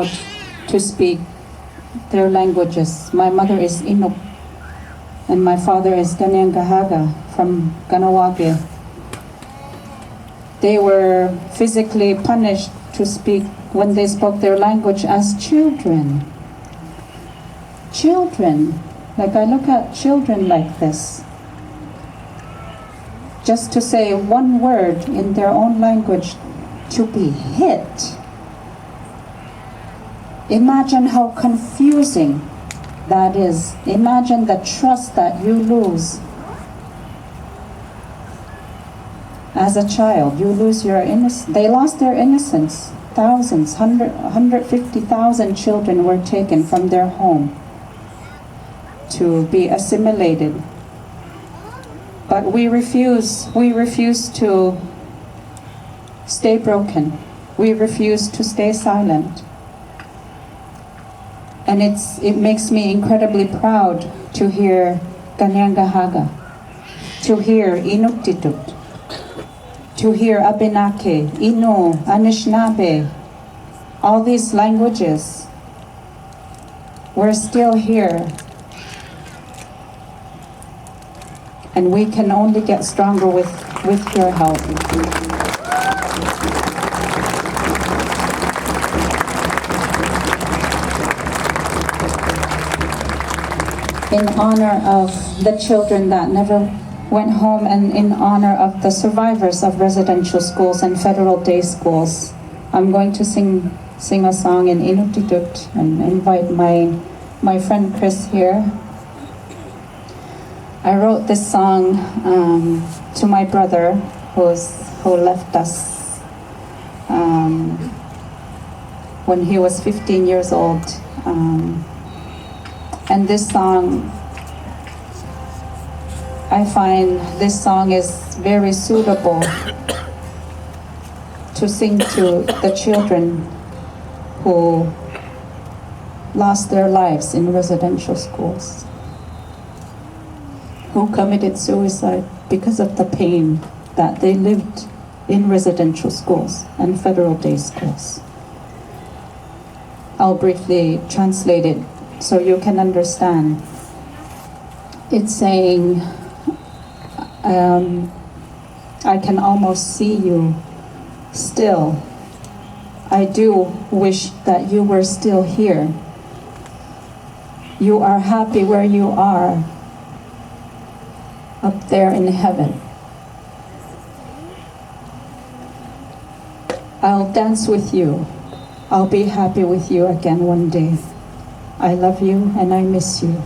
allowed to speak their languages. My mother is Inuk, and my father is Ganyangahaga from Ganawage. They were physically punished to speak when they spoke their language as children. Children, like I look at children like this. Just to say one word in their own language, to be hit. Imagine how confusing that is. Imagine the trust that you lose. As a child, you lose your innocence. They lost their innocence. Thousands, 150,000 children were taken from their home to be assimilated. But we refuse to stay broken. We refuse to stay silent. And it makes me incredibly proud to hear Ganyangahaga, to hear Inuktitut, to hear Abenake, Innu, Anishinaabe, all these languages. We're still here. And we can only get stronger with your help. In honor of the children that never went home, and in honor of the survivors of residential schools and federal day schools, I'm going to sing a song in Inuktitut and invite my friend Chris here. I wrote this song to my brother who left us when he was 15 years old. And this song, I find this song is very suitable to sing to the children who lost their lives in residential schools, who committed suicide because of the pain that they lived in residential schools and federal day schools. I'll briefly translate it so you can understand. It's saying, I can almost see you still. I do wish that you were still here. You are happy where you are, up there in heaven. I'll dance with you. I'll be happy with you again one day. I love you and I miss you.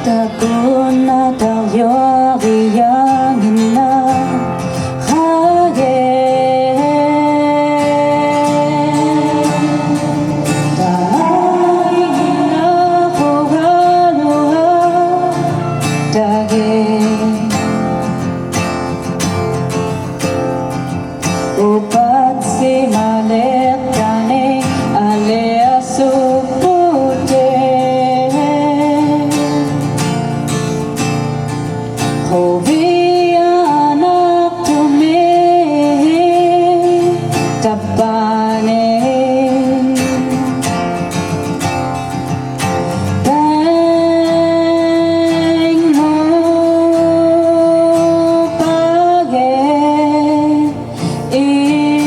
Taguna talyori yangina haye taina hogaluha tage upat si maletane ale asupute Hovi anak tume tapane Bang mo page ilake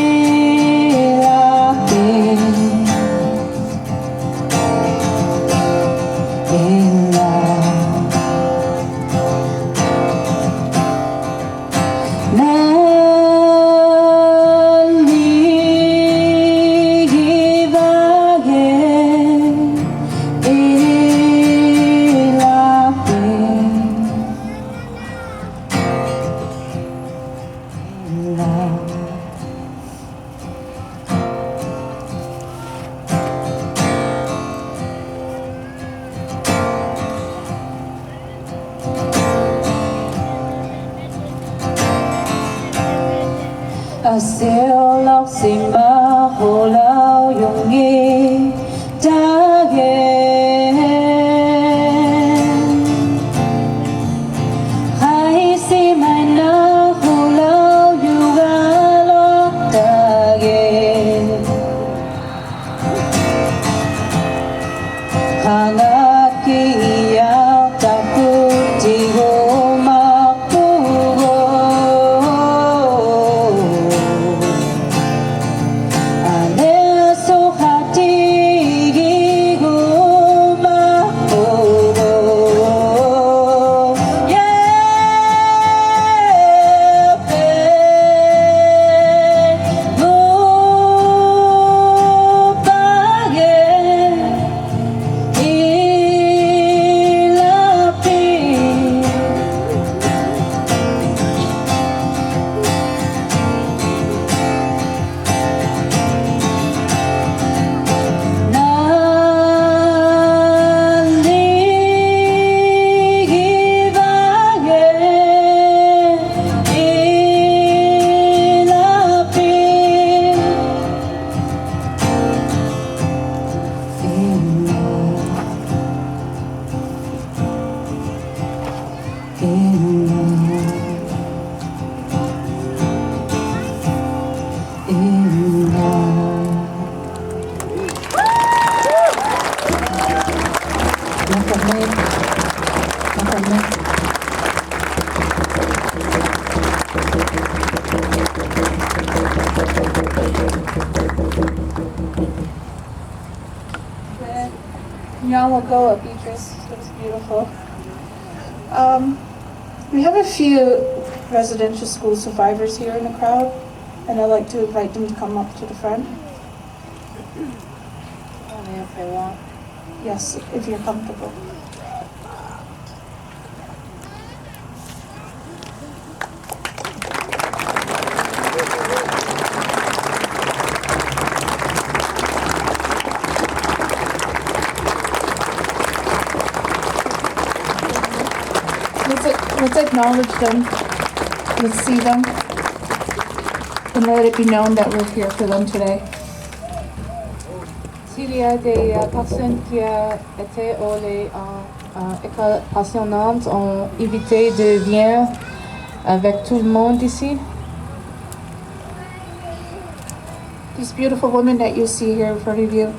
Aseo lok sima ho lao yung gi ta ge 하나끼야 따뜻히고 막부고 안에서 하티기고 막부고 예배 무방에 Y'all will go up, Beatrice. It was beautiful. We have a few residential school survivors here in the crowd, and I'd like to invite them to come up to the front. Only if they want. Yes, if you're comfortable. Let's acknowledge them. Let's see them. And let it be known that we're here for them today. S'il y a des personnes qui étaient aux écoles passionnantes, ont évité de venir avec tout le monde ici. These beautiful women that you see here in front of you,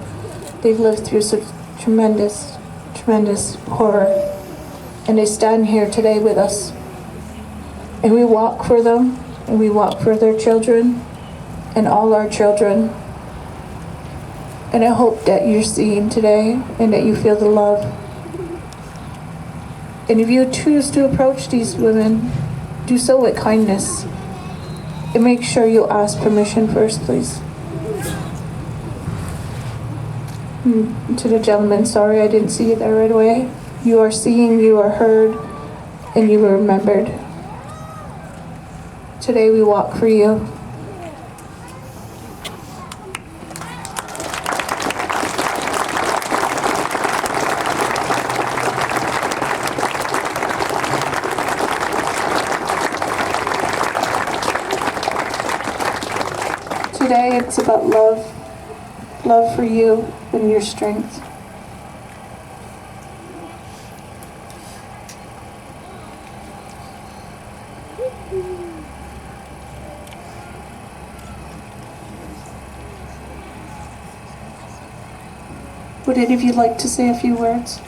they've lived through such tremendous, tremendous horror. And they stand here today with us. And we walk for them, and we walk for their children, and all our children. And I hope that you're seen today, and that you feel the love. And if you choose to approach these women, do so with kindness. And make sure you ask permission first, please. To the gentleman, sorry I didn't see you there right away. You are seen, you are heard, and you are remembered. Today we walk for you. Today it's about love. Love for you and your strength. Would any of you like to say a few words?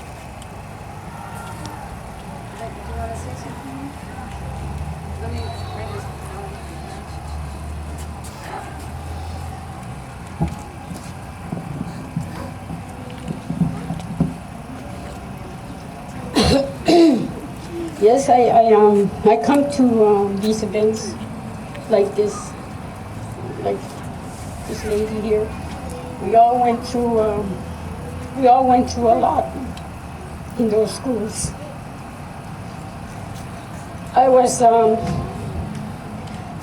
Yes, I come to these events like this lady here. We all went through a lot in those schools. I was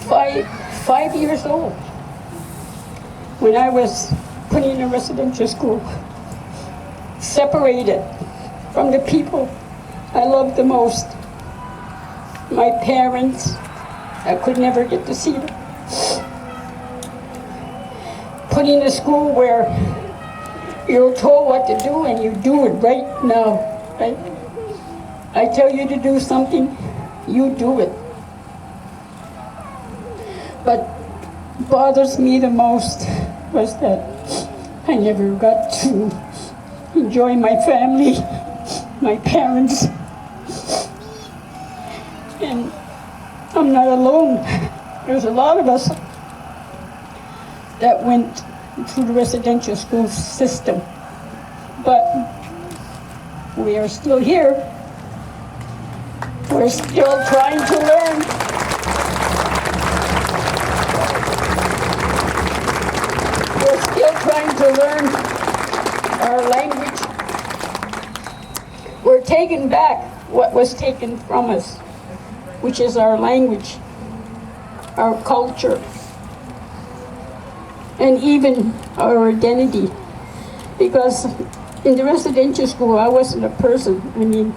5 years old when I was put in a residential school, separated from the people I loved the most. My parents, I could never get to see them. Put in a school where you're told what to do and you do it right now, right? I tell you to do something, you do it. But bothers me the most was that I never got to enjoy my family, my parents. And I'm not alone. There's a lot of us that went through the residential school system, but we are still here. We're still trying to learn. We're still trying to learn our language. We're taking back what was taken from us, which is our language, our culture, and even our identity. Because in the residential school, I wasn't a person. I mean,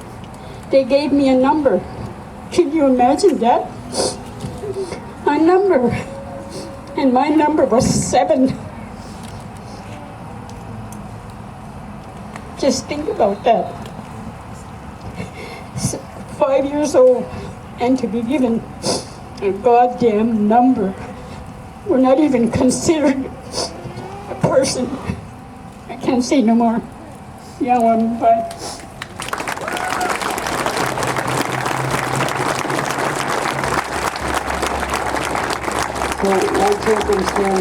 they gave me a number. Can you imagine that? A number. And my number was 7. Just think about that. 5 years old, and to be given a goddamn number. We're not even considered a person. I can't say no more. Yeah, bye. So, like children say,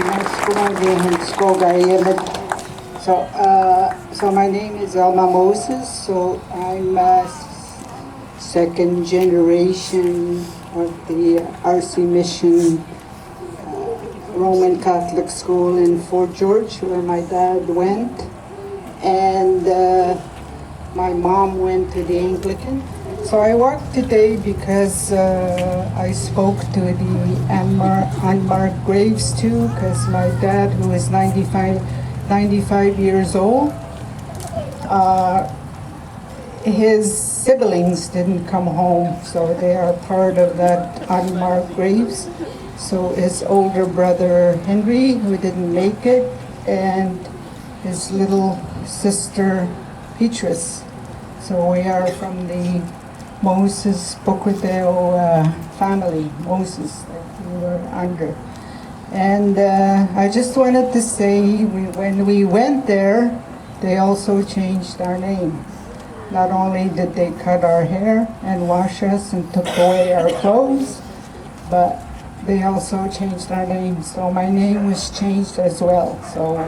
so my name is Alma Moses. So I'm second generation of the RC Mission Roman Catholic School in Fort George, where my dad went, and my mom went to the Anglican. So I walked today because I spoke to the unmarked graves too, because my dad, who is 95 years old, his siblings didn't come home, so they are part of that unmarked graves. So his older brother Henry, who didn't make it, and his little sister Petrus. So we are from the Moses Pocoteo family, Moses, that we were under. And I just wanted to say, when we went there, they also changed our name. Not only did they cut our hair and wash us and took away our clothes, but they also changed our name. So my name was changed as well. So,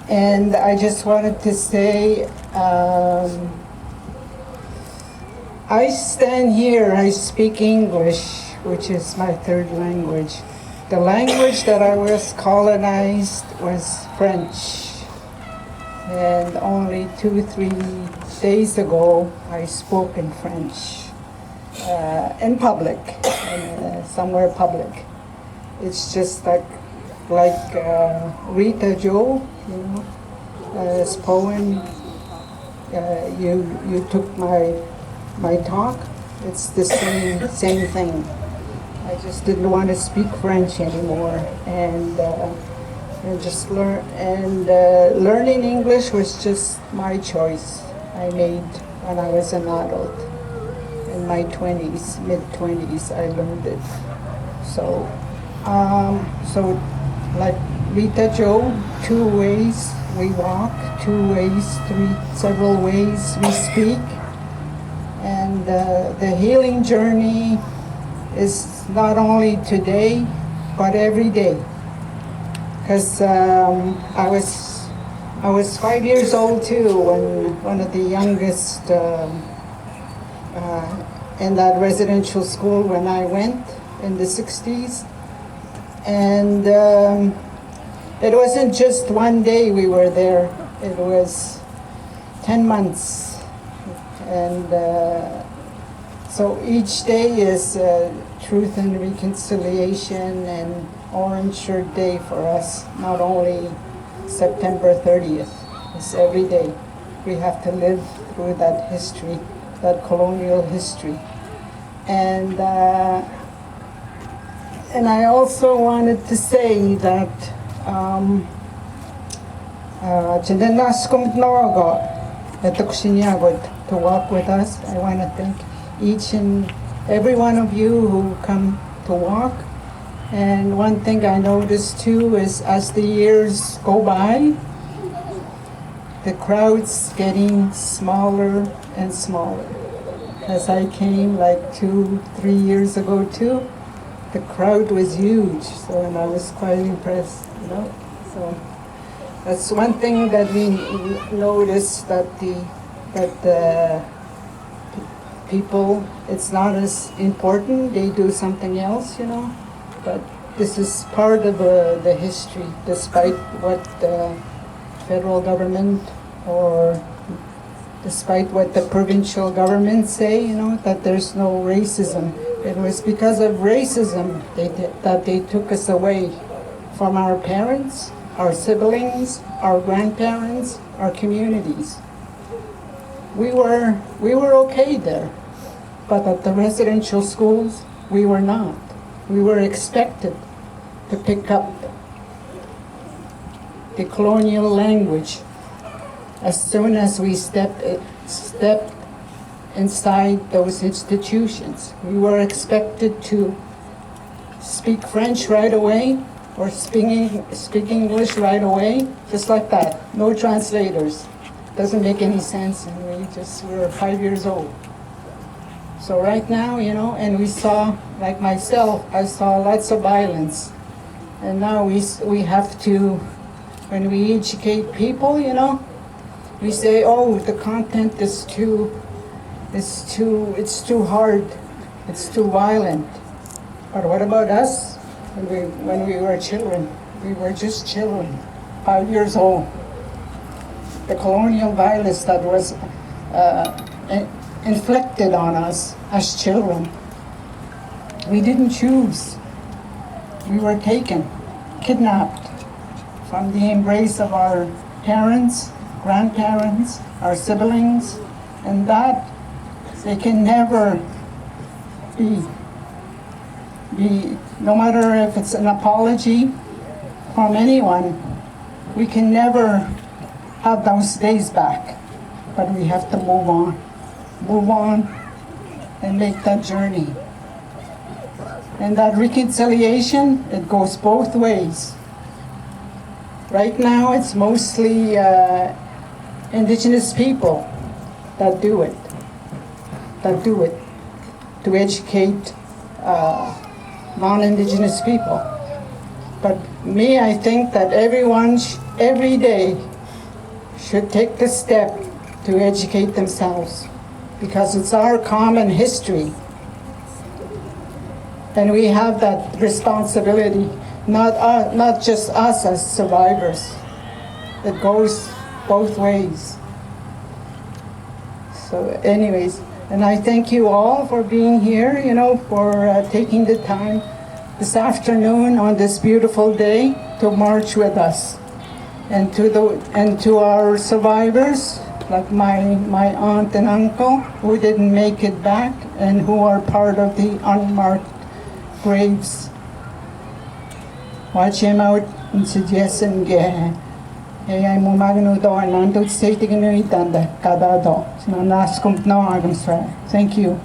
and I just wanted to say, I stand here, I speak English, which is my third language. The language that I was colonized was French. And only 2-3 days ago, I spoke in French, in public, somewhere public. It's just like Rita Joe, you know, this poem, you took my talk. It's the same thing. I just didn't want to speak French anymore, and just learning English was just my choice I made when I was an adult. In my 20s, mid-20s, I learned it. So, like Rita Joe, 2 ways we walk, 2 ways, several ways we speak. And the healing journey is not only today, but every day. Because I was 5 years old too when one of the youngest in that residential school when I went in the 60s. And it wasn't just one day we were there, it was 10 months. And so each day is truth and reconciliation and Orange Shirt Day for us, not only September 30th, it's every day. We have to live through that history, that colonial history. And I also wanted to say that to walk with us. I want to thank each and every one of you who come to walk. And one thing I noticed too is as the years go by, the crowd's getting smaller and smaller. As I came like 2-3 years ago too, the crowd was huge, so, and I was quite impressed, you know. So that's one thing that we noticed, that the people, it's not as important, they do something else, you know. But this is part of the history, despite what the federal government or despite what the provincial governments say, you know, that there's no racism. It was because of racism that they took us away from our parents, our siblings, our grandparents, our communities. We were okay there, but at the residential schools, we were not. We were expected to pick up the colonial language as soon as we stepped inside those institutions. We were expected to speak French right away or speak English right away, just like that. No translators. Doesn't make any sense, and we were 5 years old. So right now, you know, and we saw, like myself, I saw lots of violence. And now we have to, when we educate people, you know, we say, oh, the content is it's too hard, it's too violent. But what about us? When we were children, we were just children, 5 years old. The colonial violence that was inflicted on us as children, we didn't choose. We were taken, kidnapped from the embrace of our parents, grandparents, our siblings, and that they can never be, no matter if it's an apology from anyone, we can never have those days back. But we have to move on and make that journey. And that reconciliation, it goes both ways. Right now, it's mostly Indigenous people that do it, to educate non-Indigenous people. But me, I think that everyone, every day, should take the step to educate themselves, because it's our common history. And we have that responsibility, not just us as survivors. It goes both ways. So anyways, and I thank you all for being here, you know, for taking the time this afternoon on this beautiful day to march with us. And to our survivors, like my aunt and uncle who didn't make it back and who are part of the unmarked graves. Watch him out and suggest and get. Ay mo magno do and nandot say tigno itanda kada do. Sinanas kumpno agam sir. Thank you.